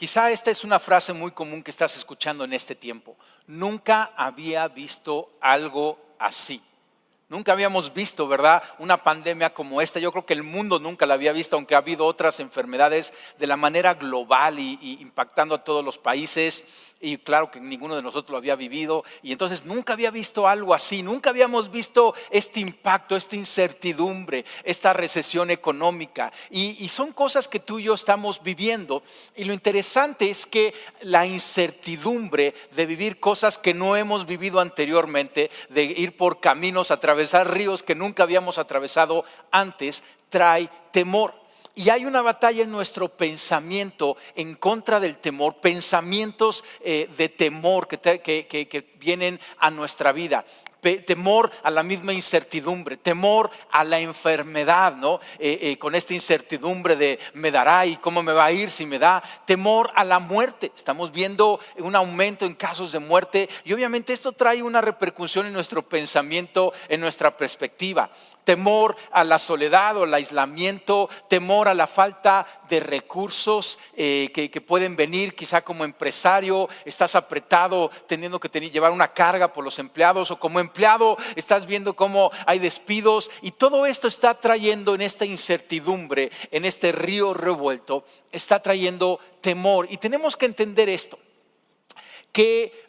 Quizá esta es una frase muy común que estás escuchando en este tiempo. Nunca había visto algo así. Nunca habíamos visto, ¿verdad?, una pandemia como esta. Yo creo que el mundo nunca la había visto, aunque ha habido otras enfermedades de la manera global y impactando a todos los países. Y claro que ninguno de nosotros lo había vivido. Y entonces nunca había visto algo así. Nunca habíamos visto este impacto, esta incertidumbre, esta recesión económica. Y son cosas que tú y yo estamos viviendo. Y lo interesante es que la incertidumbre de vivir cosas que no hemos vivido anteriormente, de ir por caminos, atravesar ríos que nunca habíamos atravesado antes, trae temor. Y hay una batalla en nuestro pensamiento en contra del temor, pensamientos de temor que vienen a nuestra vida. Temor a la misma incertidumbre, temor a la enfermedad, ¿no? Con esta incertidumbre de me dará y cómo me va a ir si me da. Temor a la muerte, estamos viendo un aumento en casos de muerte y obviamente esto trae una repercusión en nuestro pensamiento, en nuestra perspectiva. Temor a la soledad o al aislamiento, temor a la falta de recursos que pueden venir. Quizá como empresario estás apretado teniendo que llevar una carga por los empleados, o como empleado estás viendo cómo hay despidos, y todo esto está trayendo en esta incertidumbre, en este río revuelto, está trayendo temor. Y tenemos que entender esto, que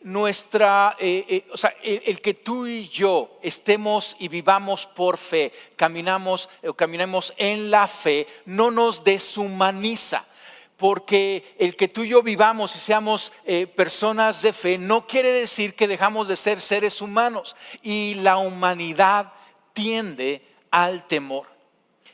el que tú y yo estemos y vivamos por fe, caminemos en la fe, no nos deshumaniza. Porque el que tú y yo vivamos y seamos personas de fe no quiere decir que dejamos de ser seres humanos. Y la humanidad tiende al temor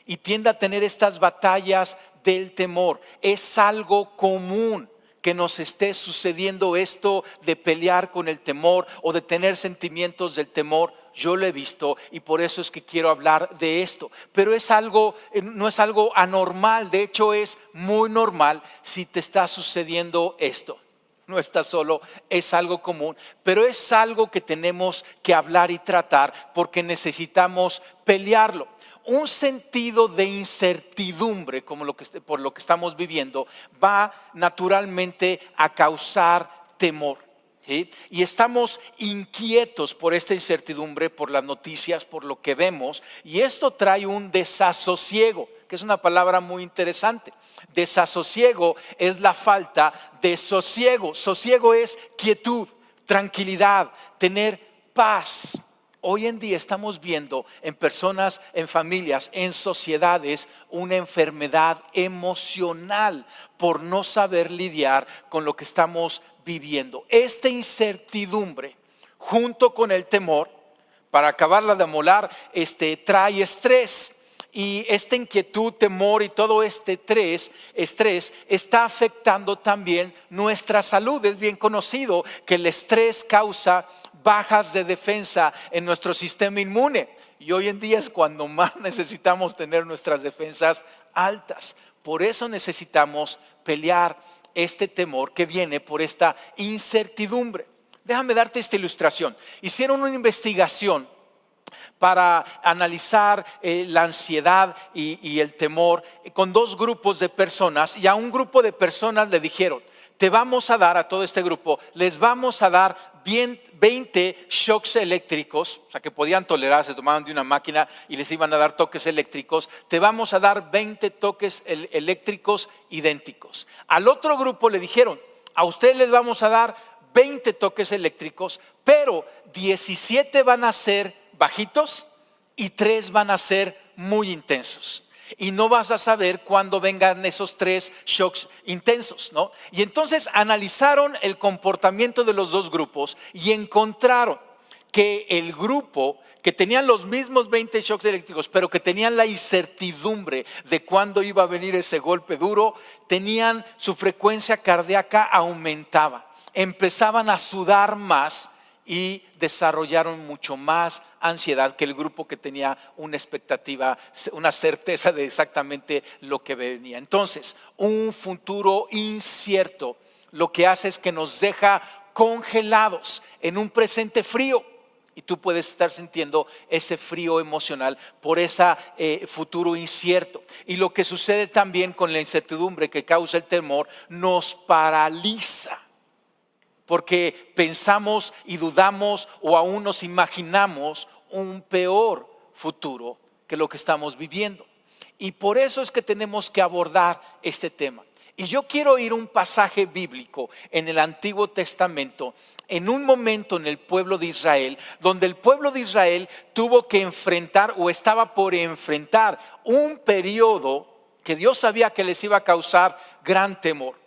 y tiende a tener estas batallas del temor. Es algo común que nos esté sucediendo esto de pelear con el temor o de tener sentimientos del temor. Yo lo he visto y por eso es que quiero hablar de esto. Pero no es algo anormal, de hecho es muy normal si te está sucediendo esto. No estás solo, es algo común, pero es algo que tenemos que hablar y tratar porque necesitamos pelearlo. Un sentido de incertidumbre por lo que estamos viviendo va naturalmente a causar temor, ¿sí? Y estamos inquietos por esta incertidumbre, por las noticias, por lo que vemos, y esto trae un desasosiego, que es una palabra muy interesante. Desasosiego es la falta de sosiego. Sosiego es quietud, tranquilidad, tener paz. Hoy en día estamos viendo en personas, en familias, en sociedades, una enfermedad emocional por no saber lidiar con lo que estamos viviendo. Esta incertidumbre, junto con el temor, para acabarla de amolar, trae estrés. Y esta inquietud, temor y todo este estrés está afectando también nuestra salud. Es bien conocido que el estrés causa bajas de defensa en nuestro sistema inmune. Y hoy en día es cuando más necesitamos tener nuestras defensas altas. Por eso necesitamos pelear este temor que viene por esta incertidumbre. Déjame darte esta ilustración. Hicieron una investigación para analizar la ansiedad y el temor con dos grupos de personas, y a un grupo de personas le dijeron: te vamos a dar, a todo este grupo, les vamos a dar 20 shocks eléctricos, o sea que podían tolerar, se tomaban de una máquina y les iban a dar toques eléctricos. Te vamos a dar 20 toques eléctricos idénticos. Al otro grupo le dijeron: a ustedes les vamos a dar 20 toques eléctricos, pero 17 van a ser bajitos y 3 van a ser muy intensos. Y no vas a saber cuándo vengan esos 3 shocks intensos, ¿no? Y entonces analizaron el comportamiento de los dos grupos y encontraron que el grupo que tenían los mismos 20 shocks eléctricos, pero que tenían la incertidumbre de cuándo iba a venir ese golpe duro, tenían su frecuencia cardíaca aumentaba, empezaban a sudar más y desarrollaron mucho más ansiedad que el grupo que tenía una expectativa, una certeza de exactamente lo que venía. Entonces, un futuro incierto lo que hace es que nos deja congelados en un presente frío. Y tú puedes estar sintiendo ese frío emocional por ese futuro incierto. Y lo que sucede también con la incertidumbre que causa el temor, nos paraliza. Porque pensamos y dudamos o aún nos imaginamos un peor futuro que lo que estamos viviendo. Y por eso es que tenemos que abordar este tema. Y yo quiero ir a un pasaje bíblico en el Antiguo Testamento, en un momento en el pueblo de Israel, donde el pueblo de Israel tuvo que enfrentar o estaba por enfrentar un periodo que Dios sabía que les iba a causar gran temor.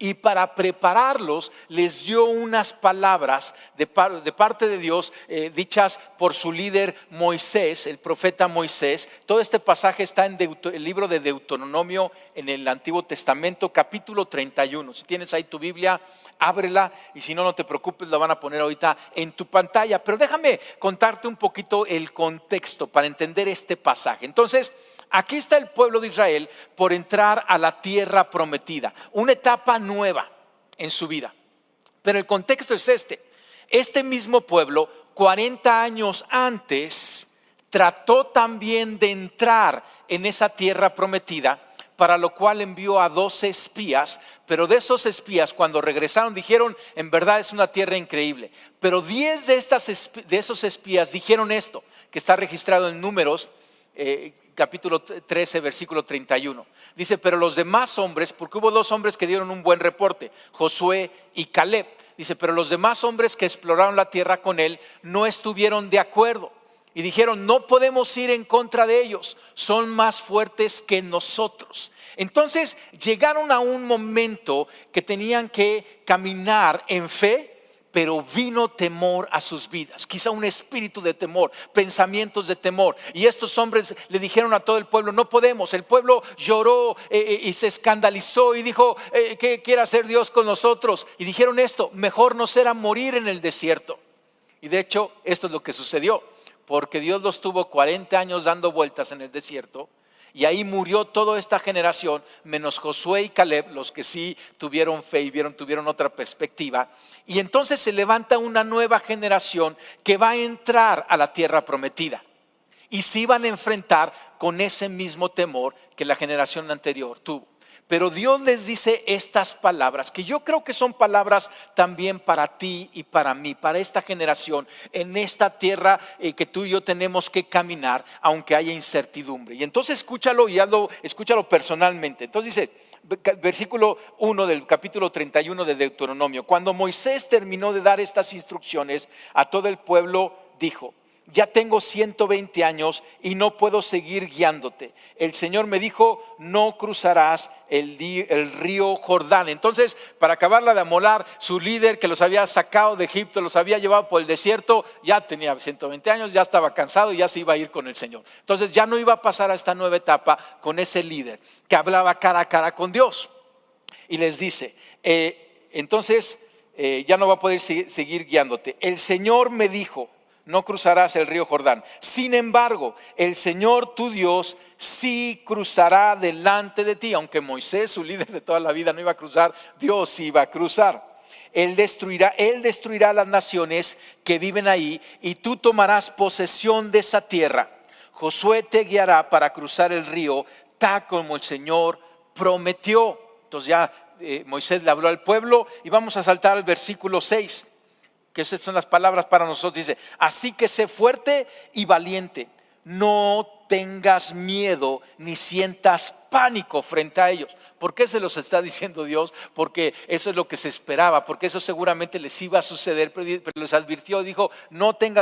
Y para prepararlos les dio unas palabras de parte de Dios dichas por su líder Moisés, el profeta Moisés. Todo este pasaje está en el libro de Deuteronomio en el Antiguo Testamento, capítulo 31. Si tienes ahí tu Biblia, ábrela, y si no, no te preocupes, la van a poner ahorita en tu pantalla. Pero déjame contarte un poquito el contexto para entender este pasaje. Entonces, aquí está el pueblo de Israel por entrar a la tierra prometida, una etapa nueva en su vida. Pero el contexto es este mismo pueblo 40 años antes trató también de entrar en esa tierra prometida, para lo cual envió a 12 espías, pero de esos espías cuando regresaron dijeron, en verdad es una tierra increíble. Pero 10 de esos espías dijeron esto, que está registrado en Números, capítulo 13, versículo 31. Dice, pero los demás hombres, porque hubo 2 hombres que dieron un buen reporte, Josué y Caleb. Dice, pero los demás hombres que exploraron la tierra con él no estuvieron de acuerdo. Y dijeron, no podemos ir en contra de ellos, son más fuertes que nosotros. Entonces llegaron a un momento que tenían que caminar en fe, pero vino temor a sus vidas, quizá un espíritu de temor, pensamientos de temor. Y estos hombres le dijeron a todo el pueblo, no podemos. El pueblo lloró y se escandalizó y dijo, ¿qué quiere hacer Dios con nosotros? Y dijeron esto, mejor nos era morir en el desierto. Y de hecho esto es lo que sucedió, porque Dios los tuvo 40 años dando vueltas en el desierto. Y ahí murió toda esta generación, menos Josué y Caleb, los que sí tuvieron fe y tuvieron otra perspectiva. Y entonces se levanta una nueva generación que va a entrar a la tierra prometida. Y se iban a enfrentar con ese mismo temor que la generación anterior tuvo. Pero Dios les dice estas palabras, que yo creo que son palabras también para ti y para mí, para esta generación, en esta tierra que tú y yo tenemos que caminar, aunque haya incertidumbre. Y entonces escúchalo y escúchalo personalmente. Entonces dice, versículo 1 del capítulo 31 de Deuteronomio, cuando Moisés terminó de dar estas instrucciones a todo el pueblo, dijo, ya tengo 120 años y no puedo seguir guiándote. El Señor me dijo, no cruzarás el río Jordán. Entonces, para acabarla de amolar, su líder que los había sacado de Egipto, los había llevado por el desierto, ya tenía 120 años, ya estaba cansado y ya se iba a ir con el Señor. Entonces ya no iba a pasar a esta nueva etapa con ese líder que hablaba cara a cara con Dios. Y les dice, entonces ya no va a poder seguir guiándote. El Señor me dijo, no cruzarás el río Jordán. Sin embargo, el Señor tu Dios sí cruzará delante de ti. Aunque Moisés, su líder de toda la vida, no iba a cruzar, Dios sí iba a cruzar. Él destruirá las naciones que viven ahí y tú tomarás posesión de esa tierra. Josué te guiará para cruzar el río, tal como el Señor prometió. Entonces ya Moisés le habló al pueblo y vamos a saltar al versículo 6. Que esas son las palabras para nosotros. Dice, así que sé fuerte y valiente, no tengas miedo ni sientas pánico frente a ellos. ¿Por qué se los está diciendo Dios? Porque eso es lo que se esperaba, porque eso seguramente les iba a suceder, pero les advirtió, dijo,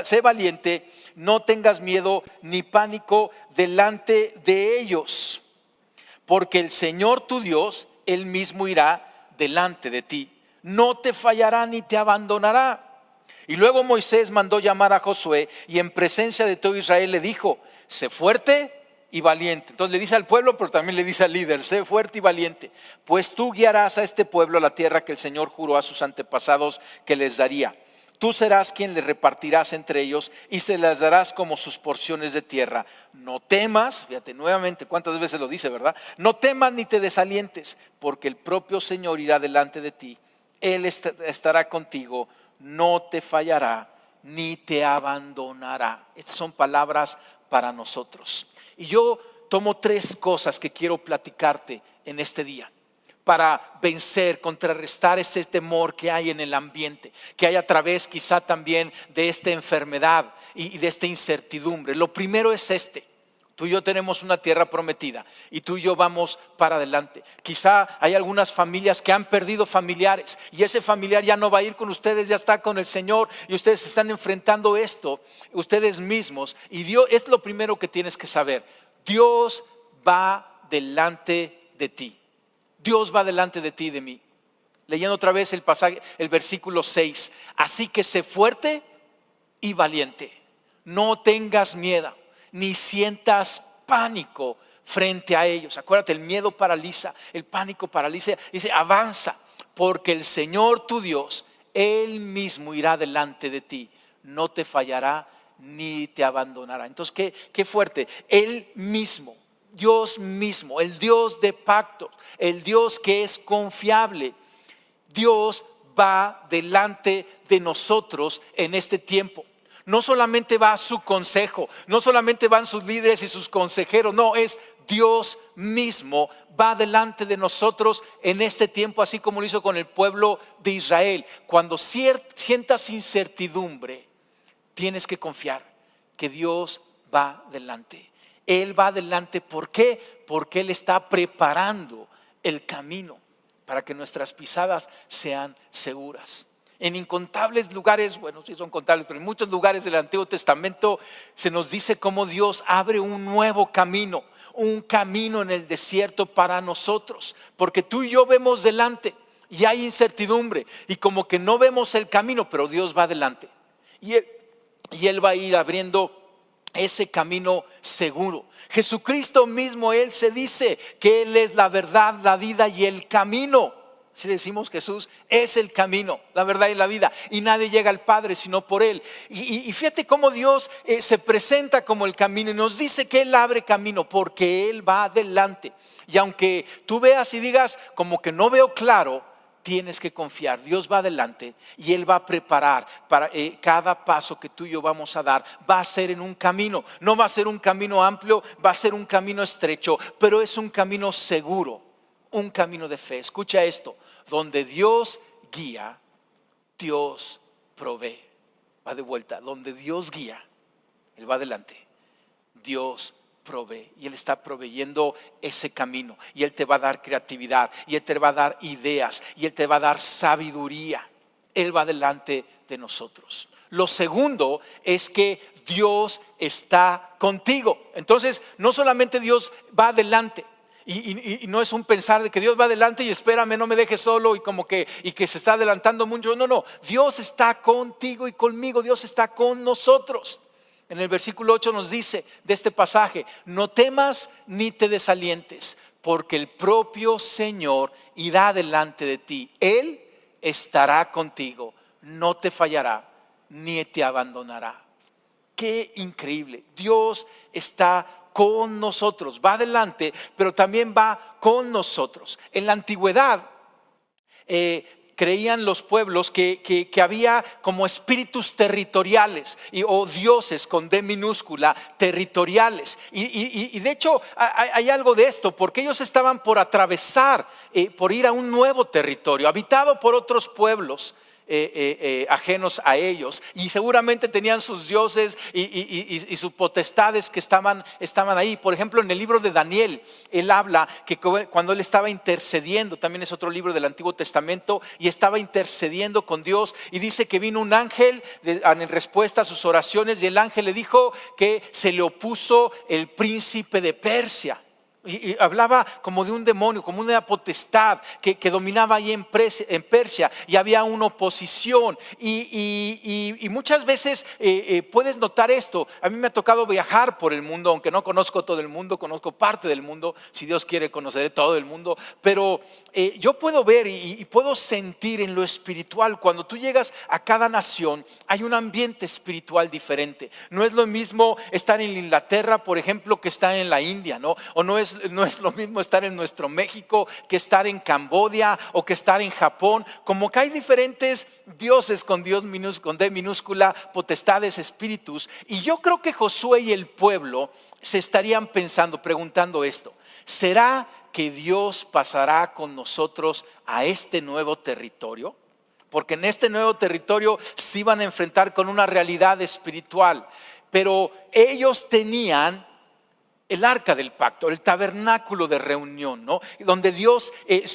sé valiente, no tengas miedo ni pánico delante de ellos, porque el Señor tu Dios, Él mismo irá delante de ti, no te fallará ni te abandonará. Y luego Moisés mandó llamar a Josué y en presencia de todo Israel le dijo, sé fuerte y valiente. Entonces le dice al pueblo, pero también le dice al líder, sé fuerte y valiente, pues tú guiarás a este pueblo a la tierra que el Señor juró a sus antepasados que les daría. Tú serás quien les repartirás entre ellos y se las darás como sus porciones de tierra. No temas, fíjate nuevamente cuántas veces lo dice, ¿verdad? No temas ni te desalientes, porque el propio Señor irá delante de ti. Él estará contigo, no te fallará ni te abandonará. Estas son palabras para nosotros. Y yo tomo 3 cosas que quiero platicarte en este día para vencer, contrarrestar ese temor que hay en el ambiente, que hay a través quizá también de esta enfermedad y de esta incertidumbre. Lo primero es tú y yo tenemos una tierra prometida y tú y yo vamos para adelante. Quizá hay algunas familias que han perdido familiares y ese familiar ya no va a ir con ustedes, ya está con el Señor y ustedes están enfrentando esto ustedes mismos. Y Dios es lo primero que tienes que saber: Dios va delante de ti. Dios va delante de ti y de mí. Leyendo otra vez el pasaje, el versículo 6. Así que sé fuerte y valiente. No tengas miedo, ni sientas pánico frente a ellos. Acuérdate, el miedo paraliza, el pánico paraliza. Dice, avanza, porque el Señor tu Dios, Él mismo irá delante de ti. No te fallará ni te abandonará. Entonces, qué fuerte. Él mismo, Dios mismo, el Dios de pacto, el Dios que es confiable. Dios va delante de nosotros en este tiempo. No solamente va a su consejo, no solamente van sus líderes y sus consejeros, no, es Dios mismo va delante de nosotros en este tiempo, así como lo hizo con el pueblo de Israel. Cuando sientas incertidumbre, tienes que confiar que Dios va delante. Él va delante, ¿por qué? Porque Él está preparando el camino para que nuestras pisadas sean seguras. En incontables lugares, bueno, sí son contables, pero en muchos lugares del Antiguo Testamento se nos dice cómo Dios abre un nuevo camino, un camino en el desierto para nosotros, porque tú y yo vemos delante y hay incertidumbre y como que no vemos el camino, pero Dios va delante y Él va a ir abriendo ese camino seguro. Jesucristo mismo, Él se dice que Él es la verdad, la vida y el camino. Si decimos Jesús es el camino, la verdad y la vida, y nadie llega al Padre sino por Él. Y fíjate cómo Dios se presenta como el camino y nos dice que Él abre camino porque Él va adelante. Y aunque tú veas y digas como que no veo claro, tienes que confiar. Dios va adelante y Él va a preparar para cada paso que tú y yo vamos a dar. Va a ser en un camino, no va a ser un camino amplio, va a ser un camino estrecho, pero es un camino seguro, un camino de fe. Escucha esto: donde Dios guía, Dios provee. Va de vuelta, donde Dios guía, Él va adelante, Dios provee. Y Él está proveyendo ese camino. Y Él te va a dar creatividad, y Él te va a dar ideas, y Él te va a dar sabiduría. Él va delante de nosotros. Lo segundo es que Dios está contigo. Entonces, no solamente Dios va adelante. Y no es un pensar de que Dios va adelante y espérame, no me dejes solo y que se está adelantando mucho. No, Dios está contigo y conmigo, Dios está con nosotros. En el versículo 8 nos dice de este pasaje: no temas ni te desalientes, porque el propio Señor irá delante de ti. Él estará contigo, no te fallará ni te abandonará. Qué increíble. Dios está con nosotros, va adelante, pero también va con nosotros. En la antigüedad creían los pueblos que había como espíritus territoriales o dioses con D minúscula, territoriales. Y de hecho hay algo de esto, porque ellos estaban por atravesar, por ir a un nuevo territorio habitado por otros pueblos ajenos a ellos, y seguramente tenían sus dioses y sus potestades que estaban ahí. Por ejemplo, en el libro de Daniel, él habla que cuando él estaba intercediendo, también es otro libro del Antiguo Testamento, y estaba intercediendo con Dios, y dice que vino un ángel en respuesta a sus oraciones, y el ángel le dijo que se le opuso el príncipe de Persia. Y hablaba como de un demonio, como una potestad que dominaba ahí en Persia, y había una oposición. Y muchas veces puedes notar esto. A mí me ha tocado viajar por el mundo, aunque no conozco todo el mundo, conozco parte del mundo. Si Dios quiere, conoceré todo el mundo. Pero yo puedo ver y puedo sentir en lo espiritual, cuando tú llegas a cada nación, hay un ambiente espiritual diferente. No es lo mismo estar en Inglaterra, por ejemplo, que estar en la India, ¿no? O no es no es lo mismo estar en nuestro México que estar en Camboya o que estar en Japón. Como que hay diferentes dioses con con D minúscula, potestades, espíritus. Y yo creo que Josué y el pueblo se estarían preguntando esto: ¿será que Dios pasará con nosotros a este nuevo territorio? Porque en este nuevo territorio se iban a enfrentar con una realidad espiritual. Pero ellos tenían el arca del pacto, el tabernáculo de reunión, ¿no? Donde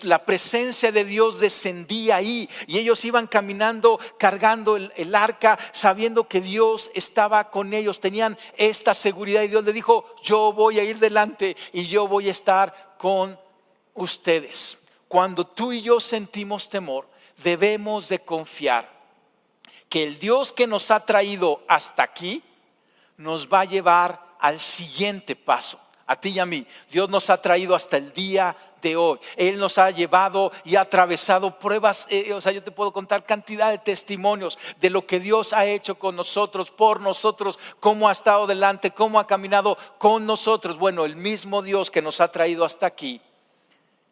la presencia de Dios descendía ahí, y ellos iban caminando cargando el arca, sabiendo que Dios estaba con ellos. Tenían esta seguridad, y Dios le dijo: yo voy a ir delante y yo voy a estar con ustedes. Cuando tú y yo sentimos temor, debemos de confiar que el Dios que nos ha traído hasta aquí nos va a llevar al siguiente paso. A ti y a mí, Dios nos ha traído hasta el día de hoy. Él nos ha llevado y ha atravesado pruebas. Yo te puedo contar cantidad de testimonios de lo que Dios ha hecho con nosotros, por nosotros, cómo ha estado delante, cómo ha caminado con nosotros. Bueno, el mismo Dios que nos ha traído hasta aquí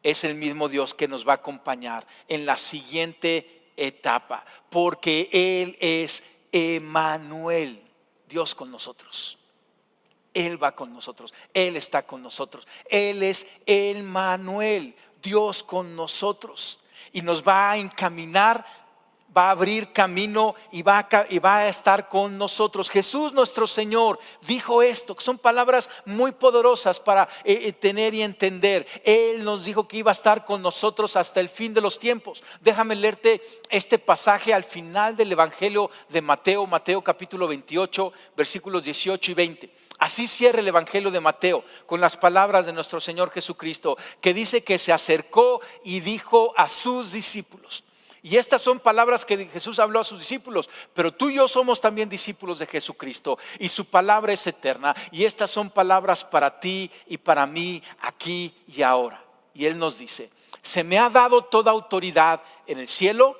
es el mismo Dios que nos va a acompañar en la siguiente etapa, porque Él es Emmanuel, Dios con nosotros. Él va con nosotros, Él está con nosotros. Él es Emmanuel, Dios con nosotros, y nos va a encaminar, va a abrir camino y va a estar con nosotros. Jesús nuestro Señor dijo esto, que son palabras muy poderosas para tener y entender. Él nos dijo que iba a estar con nosotros hasta el fin de los tiempos. Déjame leerte este pasaje al final del Evangelio de Mateo, Mateo capítulo 28, versículos 18 y 20. Así cierra el Evangelio de Mateo con las palabras de nuestro Señor Jesucristo, que dice que se acercó y dijo a sus discípulos. Y estas son palabras que Jesús habló a sus discípulos, pero tú y yo somos también discípulos de Jesucristo, y su palabra es eterna, y estas son palabras para ti y para mí aquí y ahora. Y Él nos dice: se me ha dado toda autoridad en el cielo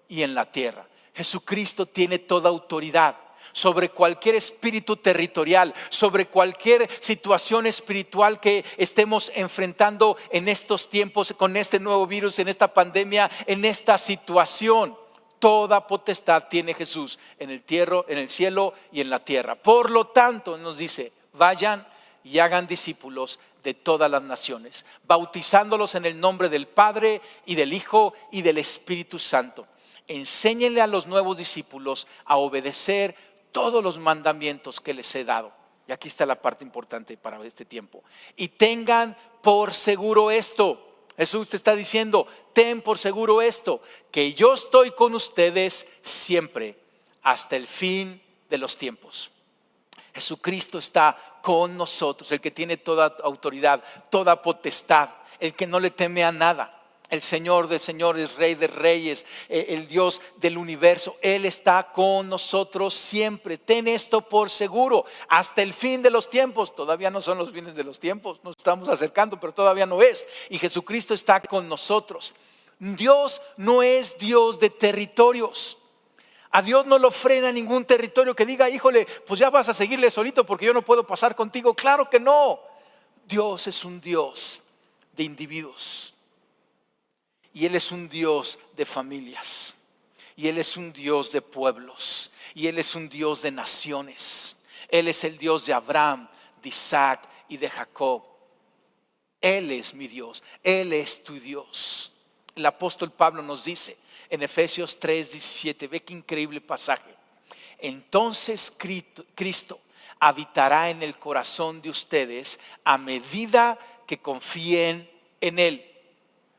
y en la tierra. Jesucristo tiene toda autoridad sobre cualquier espíritu territorial, sobre cualquier situación espiritual que estemos enfrentando en estos tiempos, con este nuevo virus, en esta pandemia, en esta situación. Toda potestad tiene Jesús en el cielo y en la tierra. Por lo tanto, nos dice: vayan y hagan discípulos de todas las naciones, bautizándolos en el nombre del Padre y del Hijo y del Espíritu Santo. Enséñenle a los nuevos discípulos a obedecer todos los mandamientos que les he dado. Y aquí está la parte importante para este tiempo. Y tengan por seguro esto. Jesús te está diciendo: ten por seguro esto, que yo estoy con ustedes siempre, hasta el fin de los tiempos. Jesucristo está con nosotros, el que tiene toda autoridad, toda potestad, el que no le teme a nada. El Señor de señores, Rey de reyes, el Dios del universo. Él está con nosotros siempre. Ten esto por seguro, hasta el fin de los tiempos. Todavía no son los fines de los tiempos, nos estamos acercando, pero todavía no es. Y Jesucristo está con nosotros. Dios no es Dios de territorios. A Dios no lo frena ningún territorio que diga: híjole, pues ya vas a seguirle solito porque yo no puedo pasar contigo. Claro que no. Dios es un Dios de individuos. Y Él es un Dios de familias. Y Él es un Dios de pueblos. Y Él es un Dios de naciones. Él es el Dios de Abraham, de Isaac y de Jacob. Él es mi Dios. Él es tu Dios. El apóstol Pablo nos dice en Efesios 3:17, ve qué increíble pasaje: entonces Cristo habitará en el corazón de ustedes a medida que confíen en Él.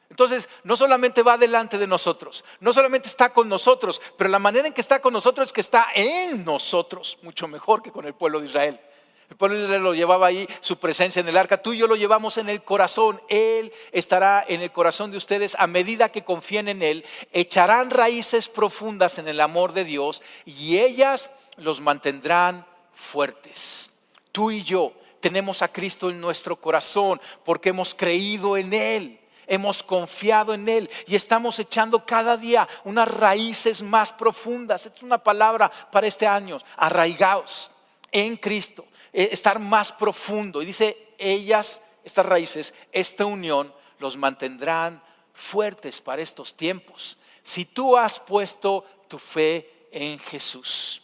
Entonces, no solamente va delante de nosotros, no solamente está con nosotros, pero la manera en que está con nosotros es que está en nosotros, mucho mejor que con el pueblo de Israel. El pueblo de Israel lo llevaba ahí, su presencia en el arca. Tú y yo lo llevamos en el corazón. Él estará en el corazón de ustedes a medida que confíen en Él. Echarán raíces profundas en el amor de Dios y ellas los mantendrán fuertes. Tú y yo tenemos a Cristo en nuestro corazón porque hemos creído en Él. Hemos confiado en Él y estamos echando cada día unas raíces más profundas. Es una palabra para este año: arraigados en Cristo, estar más profundo. Y dice: ellas, estas raíces, esta unión los mantendrán fuertes para estos tiempos. Si tú has puesto tu fe en Jesús,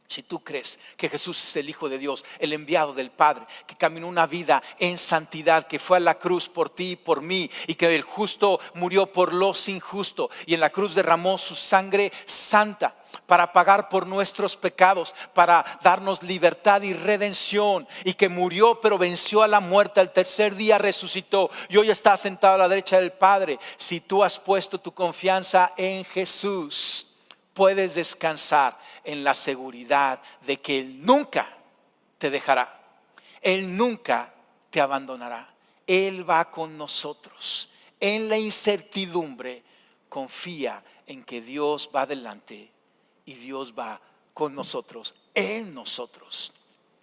si tú crees que Jesús es el Hijo de Dios, el enviado del Padre, que caminó una vida en santidad, que fue a la cruz por ti y por mí, y que el justo murió por los injustos, y en la cruz derramó su sangre santa para pagar por nuestros pecados, para darnos libertad y redención, y que murió pero venció a la muerte, al tercer día resucitó y hoy está sentado a la derecha del Padre. Si tú has puesto tu confianza en Jesús, puedes descansar en la seguridad de que Él nunca te dejará, Él nunca te abandonará. Él va con nosotros. En la incertidumbre, confía en que Dios va adelante y Dios va con nosotros, en nosotros.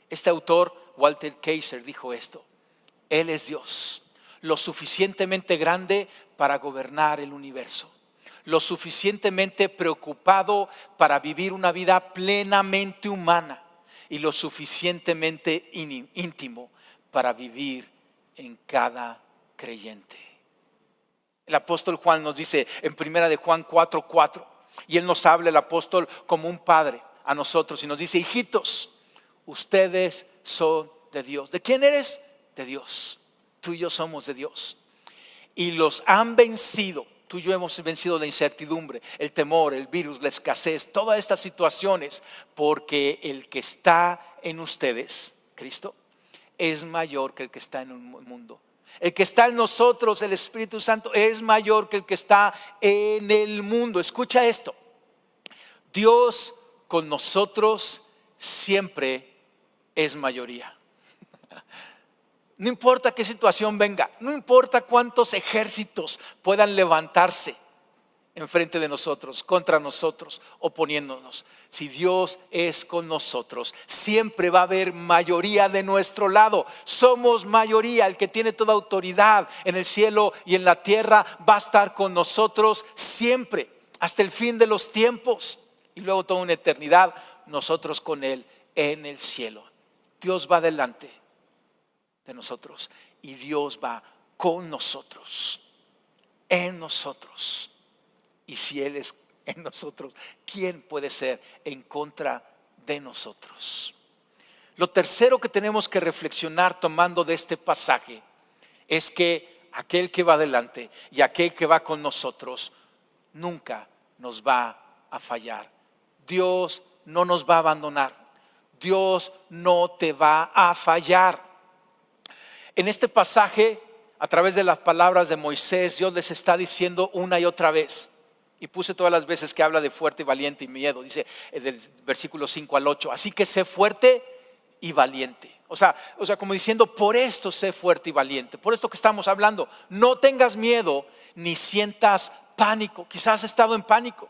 Este autor, Walter Kaiser, dijo esto: Él es Dios, lo suficientemente grande para gobernar el universo, lo suficientemente preocupado para vivir una vida plenamente humana y lo suficientemente íntimo para vivir en cada creyente. El apóstol Juan nos dice en primera de Juan 4:4, y él nos habla, el apóstol, como un padre a nosotros, y nos dice: hijitos, ustedes son de Dios. ¿De quién eres? De Dios. Tú y yo somos de Dios, y los han vencido. Tú y yo hemos vencido la incertidumbre, el temor, el virus, la escasez, todas estas situaciones, porque el que está en ustedes, Cristo, es mayor que el que está en el mundo. El que está en nosotros, el Espíritu Santo, es mayor que el que está en el mundo. Escucha esto: Dios con nosotros siempre es mayoría. No importa qué situación venga, no importa cuántos ejércitos puedan levantarse enfrente de nosotros, contra nosotros, oponiéndonos. Si Dios es con nosotros, siempre va a haber mayoría de nuestro lado. Somos mayoría. El que tiene toda autoridad en el cielo y en la tierra va a estar con nosotros siempre, hasta el fin de los tiempos, y luego toda una eternidad nosotros con Él en el cielo. Dios va delante de nosotros y Dios va con nosotros, en nosotros. Y si Él es en nosotros, ¿quién puede ser en contra de nosotros? Lo tercero que tenemos que reflexionar tomando de este pasaje es que aquel que va adelante y aquel que va con nosotros nunca nos va a fallar. Dios no nos va a abandonar. Dios no te va a fallar. En este pasaje, a través de las palabras de Moisés, Dios les está diciendo una y otra vez, y puse todas las veces que habla de fuerte y valiente y miedo, dice del versículo 5 al 8, así que sé fuerte y valiente. O sea, como diciendo, por esto sé fuerte y valiente, por esto que estamos hablando. No tengas miedo ni sientas pánico. Quizás has estado en pánico,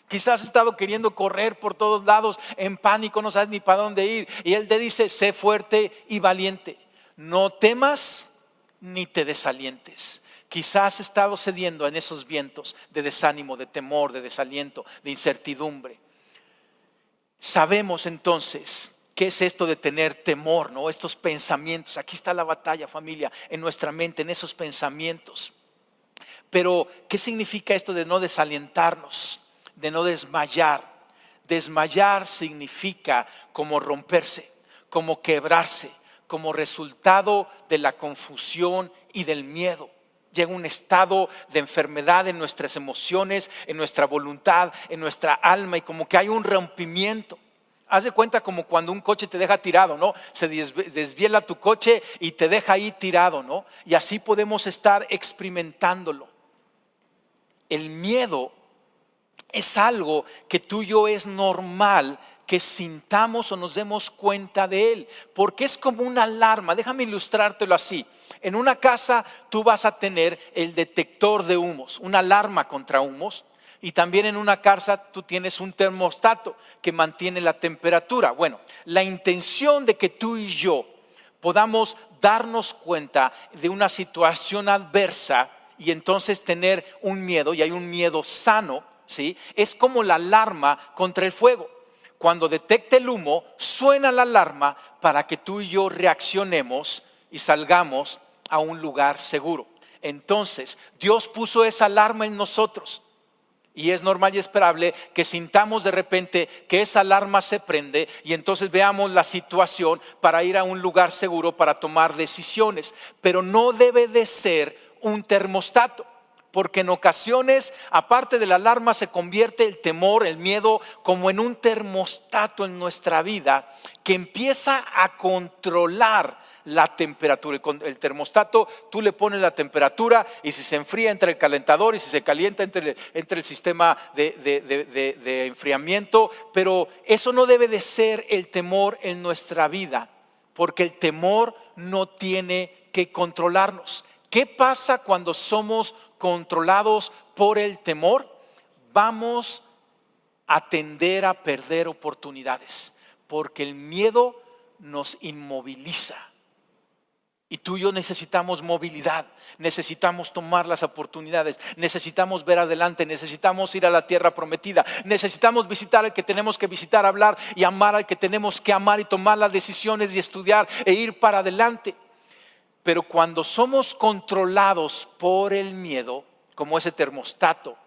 quizás has estado queriendo correr por todos lados en pánico, no sabes ni para dónde ir, y Él te dice: sé fuerte y valiente. No temas ni te desalientes. Quizás has estado cediendo en esos vientos de desánimo, de temor, de desaliento, de incertidumbre. Sabemos entonces qué es esto de tener temor, ¿no? Estos pensamientos. Aquí está la batalla, familia, en nuestra mente, en esos pensamientos. Pero ¿qué significa esto de no desalientarnos, de no desmayar? Desmayar significa como romperse, como quebrarse, como resultado de la confusión y del miedo. Llega un estado de enfermedad en nuestras emociones, en nuestra voluntad, en nuestra alma, y como que hay un rompimiento. Haz de cuenta como cuando un coche te deja tirado, ¿no? Se desviela tu coche y te deja ahí tirado, ¿no? Y así podemos estar experimentándolo. El miedo es algo que tú y yo es normal que sintamos o nos demos cuenta de él, porque es como una alarma. Déjame ilustrártelo así. En una casa tú vas a tener el detector de humos, una alarma contra humos, y también en una casa tú tienes un termostato que mantiene la temperatura. Bueno, la intención de que tú y yo podamos darnos cuenta de una situación adversa y entonces tener un miedo, y hay un miedo sano, ¿sí? Es como la alarma contra el fuego. Cuando detecte el humo, suena la alarma para que tú y yo reaccionemos y salgamos a un lugar seguro. Entonces, Dios puso esa alarma en nosotros. Y es normal y esperable que sintamos de repente que esa alarma se prende y entonces veamos la situación para ir a un lugar seguro para tomar decisiones. Pero no debe de ser un termostato, porque en ocasiones, aparte de la alarma, se convierte el temor, el miedo, como en un termostato en nuestra vida que empieza a controlar la temperatura. El termostato, tú le pones la temperatura y si se enfría entra el calentador y si se calienta entra el sistema de enfriamiento. Pero eso no debe de ser el temor en nuestra vida, porque el temor no tiene que controlarnos. ¿Qué pasa cuando somos controlados por el temor? Vamos a tender a perder oportunidades, porque el miedo nos inmoviliza. Y tú y yo necesitamos movilidad, necesitamos tomar las oportunidades, necesitamos ver adelante, necesitamos ir a la tierra prometida, necesitamos visitar al que tenemos que visitar, hablar y amar al que tenemos que amar y tomar las decisiones y estudiar e ir para adelante. Pero cuando somos controlados por el miedo, como ese termostato,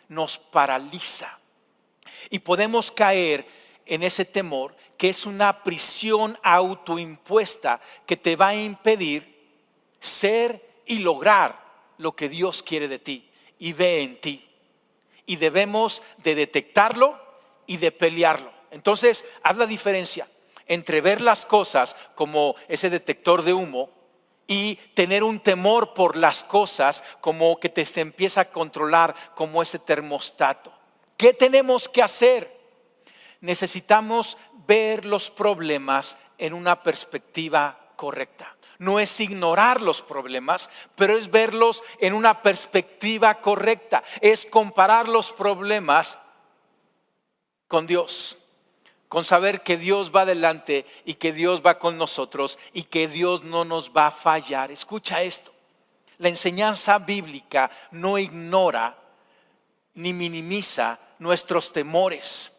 nos paraliza y podemos caer en ese temor, que es una prisión autoimpuesta que te va a impedir ser y lograr lo que Dios quiere de ti y ve en ti. Y debemos de detectarlo y de pelearlo. Entonces, haz la diferencia entre ver las cosas como ese detector de humo y tener un temor por las cosas como que te empieza a controlar, como ese termostato. ¿Qué tenemos que hacer? Necesitamos ver los problemas en una perspectiva correcta. No es ignorar los problemas, pero es verlos en una perspectiva correcta. Es comparar los problemas con Dios, con saber que Dios va adelante y que Dios va con nosotros y que Dios no nos va a fallar. Escucha esto: la enseñanza bíblica no ignora ni minimiza nuestros temores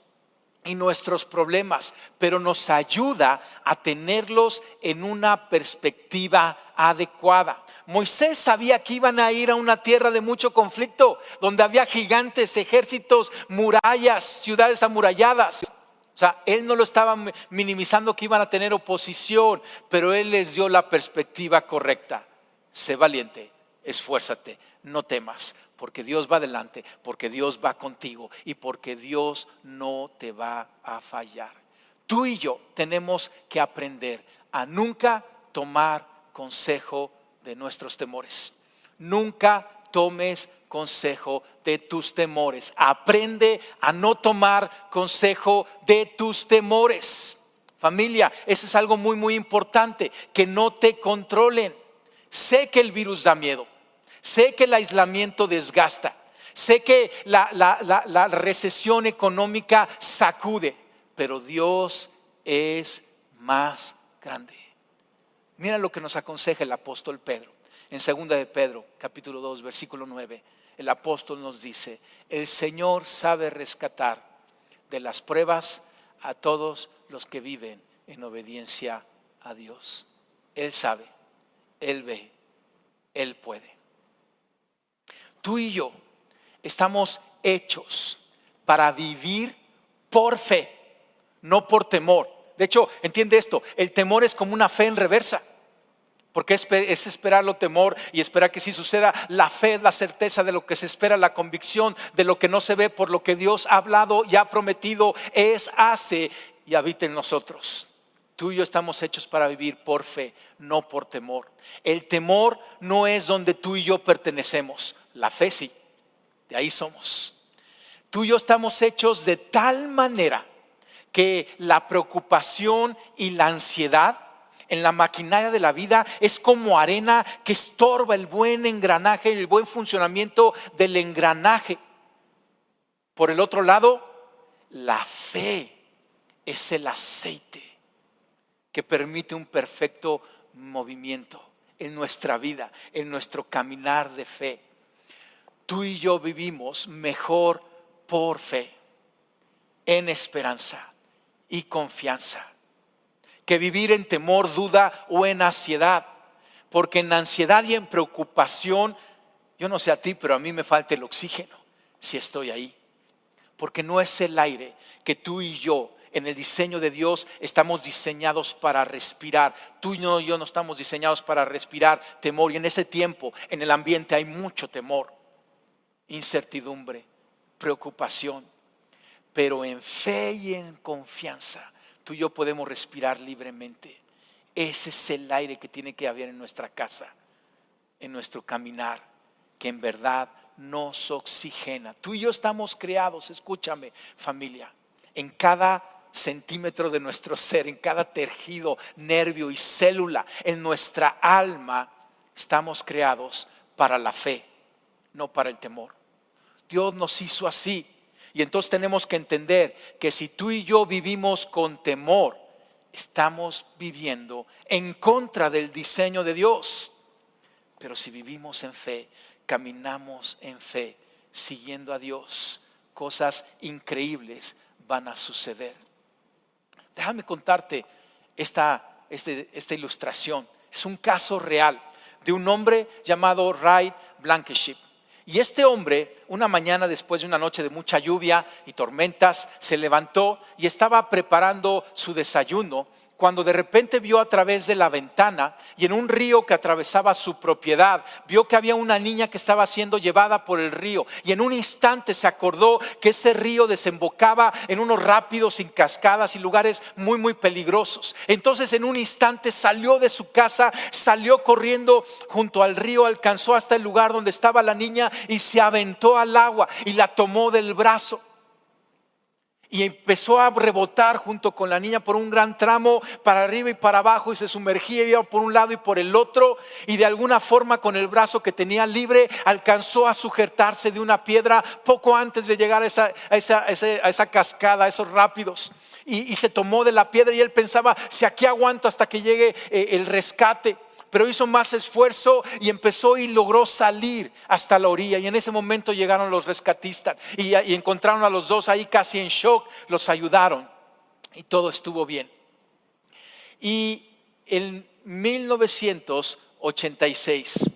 y nuestros problemas, pero nos ayuda a tenerlos en una perspectiva adecuada. Moisés sabía que iban a ir a una tierra de mucho conflicto, donde había gigantes, ejércitos, murallas, ciudades amuralladas. O sea, él no lo estaba minimizando, que iban a tener oposición, pero él les dio la perspectiva correcta. Sé valiente, esfuérzate, no temas, porque Dios va adelante, porque Dios va contigo y porque Dios no te va a fallar. Tú y yo tenemos que aprender a nunca tomar consejo de nuestros temores. Nunca tomes consejo de tus temores. Aprende a no tomar consejo de tus temores. Familia, eso es algo muy, muy importante, que no te controlen. Sé que el virus da miedo. Sé que el aislamiento desgasta, sé que la recesión económica sacude, pero Dios es más grande. Mira lo que nos aconseja el apóstol Pedro. En 2 de Pedro, capítulo 2, versículo 9, el apóstol nos dice: el Señor sabe rescatar de las pruebas a todos los que viven en obediencia a Dios. Él sabe, Él ve, Él puede. Tú y yo estamos hechos para vivir por fe, no por temor. De hecho, entiende esto: el temor es como una fe en reversa, porque es esperar lo temor y esperar que sí suceda. La fe es la certeza de lo que se espera, la convicción de lo que no se ve, por lo que Dios ha hablado y ha prometido es, hace y habita en nosotros. Tú y yo estamos hechos para vivir por fe, no por temor. El temor no es donde tú y yo pertenecemos. La fe sí, de ahí somos. Tú y yo estamos hechos de tal manera que la preocupación y la ansiedad en la maquinaria de la vida es como arena que estorba el buen engranaje y el buen funcionamiento del engranaje. Por el otro lado, la fe es el aceite que permite un perfecto movimiento en nuestra vida, en nuestro caminar de fe. Tú y yo vivimos mejor por fe, en esperanza y confianza, que vivir en temor, duda o en ansiedad. porque en ansiedad y en preocupación, yo no sé a ti, pero a mí me falta el oxígeno si estoy ahí. Porque no es el aire que tú y yo, en el diseño de Dios, estamos diseñados para respirar. Tú y yo no estamos diseñados para respirar temor. Y en este tiempo, en el ambiente hay mucho temor, incertidumbre, preocupación. Pero en fe y en confianza, tú y yo podemos respirar libremente. Ese es el aire que tiene que haber en nuestra casa, en nuestro caminar, que en verdad nos oxigena. Tú y yo estamos creados, escúchame familia, en cada centímetro de nuestro ser, en cada tejido, nervio y célula, en nuestra alma, estamos creados para la fe, no para el temor. Dios nos hizo así. Y entonces tenemos que entender que si tú y yo vivimos con temor, estamos viviendo en contra del diseño de Dios. Pero si vivimos en fe, caminamos en fe, siguiendo a Dios, cosas increíbles van a suceder. Déjame contarte esta ilustración. Es un caso real de un hombre llamado Ray Blankenship. Y este hombre, una mañana después de una noche de mucha lluvia y tormentas, se levantó y estaba preparando su desayuno, cuando de repente vio a través de la ventana y en un río que atravesaba su propiedad, vio que había una niña que estaba siendo llevada por el río, y en un instante se acordó que ese río desembocaba en unos rápidos sin cascadas y lugares muy muy peligrosos. Entonces en un instante salió de su casa, salió corriendo junto al río, alcanzó hasta el lugar donde estaba la niña y se aventó al agua y la tomó del brazo. Y empezó a rebotar junto con la niña por un gran tramo, para arriba y para abajo, y se sumergía, iba por un lado y por el otro, y de alguna forma con el brazo que tenía libre alcanzó a sujetarse de una piedra poco antes de llegar a esa cascada, a esos rápidos, y se tomó de la piedra. Y él pensaba, si aquí aguanto hasta que llegue el rescate. Pero hizo más esfuerzo y empezó y logró salir hasta la orilla. Y en ese momento llegaron los rescatistas y encontraron a los dos ahí casi en shock. Los ayudaron y todo estuvo bien. Y en 1986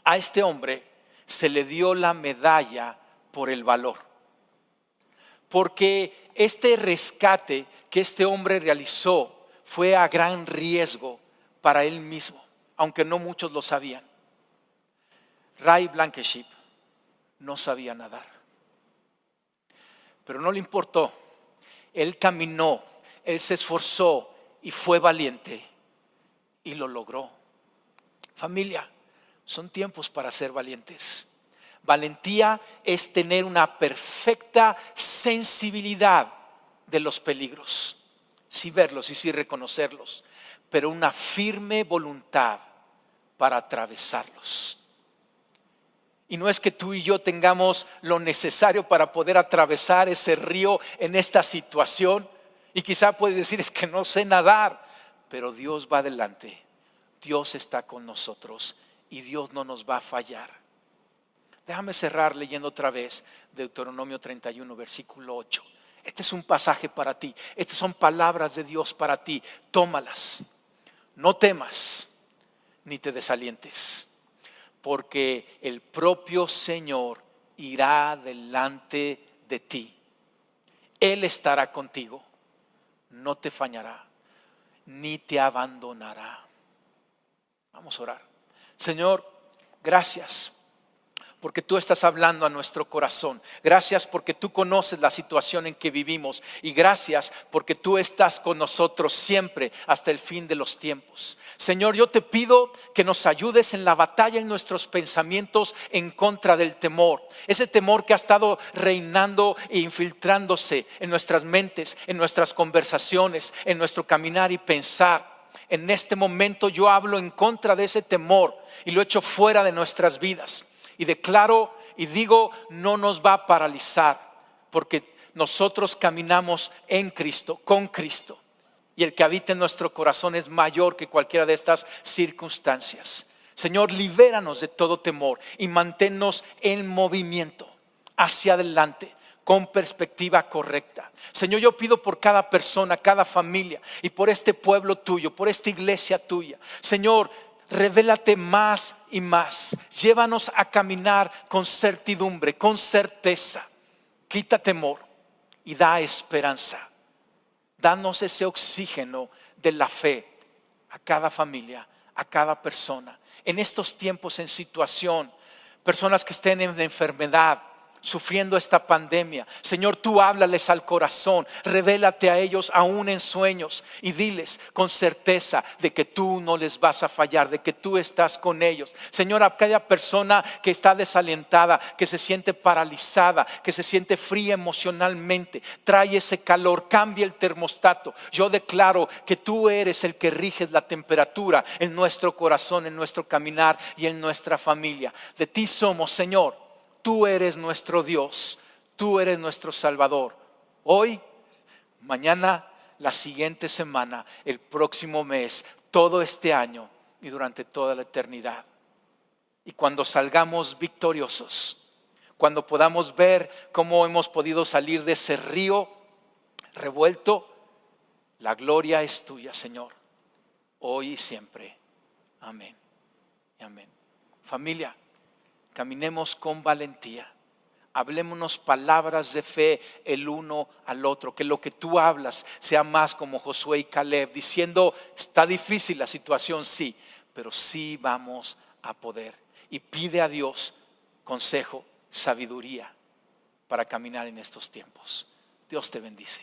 a este hombre se le dio la medalla por el valor. Porque este rescate que este hombre realizó fue a gran riesgo para él mismo, aunque no muchos lo sabían. Ray Blankenship no sabía nadar, pero no le importó. Él caminó, él se esforzó y fue valiente y lo logró. Familia, son tiempos para ser valientes. Valentía es tener una perfecta sensibilidad de los peligros, sí verlos y sí reconocerlos, pero una firme voluntad para atravesarlos. Y no es que tú y yo tengamos lo necesario para poder atravesar ese río en esta situación. Y quizá puedes decir, es que no sé nadar, pero Dios va adelante. Dios está con nosotros y Dios no nos va a fallar. Déjame cerrar leyendo otra vez Deuteronomio 31, versículo 8. Este es un pasaje para ti. Estas son palabras de Dios para ti. Tómalas. No temas ni te desalientes, porque el propio Señor irá delante de ti. Él estará contigo, no te fallará, ni te abandonará. Vamos a orar. Señor, gracias porque tú estás hablando a nuestro corazón. Gracias porque tú conoces la situación en que vivimos. Y gracias porque tú estás con nosotros siempre hasta el fin de los tiempos. Señor, yo te pido que nos ayudes en la batalla en nuestros pensamientos en contra del temor. Ese temor que ha estado reinando e infiltrándose en nuestras mentes, en nuestras conversaciones, en nuestro caminar y pensar. En este momento yo hablo en contra de ese temor y lo echo fuera de nuestras vidas. Y declaro y digo, no nos va a paralizar, porque nosotros caminamos en Cristo, con Cristo. Y el que habita en nuestro corazón es mayor que cualquiera de estas circunstancias. Señor, libéranos de todo temor y manténnos en movimiento hacia adelante, con perspectiva correcta. Señor, yo pido por cada persona, cada familia y por este pueblo tuyo, por esta iglesia tuya. Señor, revélate más y más. Llévanos a caminar con certidumbre, con certeza. Quita temor y da esperanza. Danos ese oxígeno de la fe a cada familia, a cada persona. En estos tiempos en situación, personas que estén en enfermedad, sufriendo esta pandemia, Señor, tú háblales al corazón, revélate a ellos aún en sueños y diles con certeza de que tú no les vas a fallar, de que tú estás con ellos. Señor, a aquella persona que está desalentada, que se siente paralizada, que se siente fría emocionalmente, trae ese calor, cambia el termostato. Yo declaro que tú eres el que riges la temperatura en nuestro corazón, en nuestro caminar y en nuestra familia. De ti somos, Señor. Tú eres nuestro Dios, tú eres nuestro Salvador. Hoy, mañana, la siguiente semana, el próximo mes, todo este año y durante toda la eternidad. Y cuando salgamos victoriosos, cuando podamos ver cómo hemos podido salir de ese río revuelto, la gloria es tuya, Señor, hoy y siempre. Amén y amén. Familia, caminemos con valentía. Hablémonos palabras de fe el uno al otro. Que lo que tú hablas sea más como Josué y Caleb, diciendo: está difícil la situación, sí, pero sí vamos a poder. Y pide a Dios consejo, sabiduría para caminar en estos tiempos. Dios te bendice.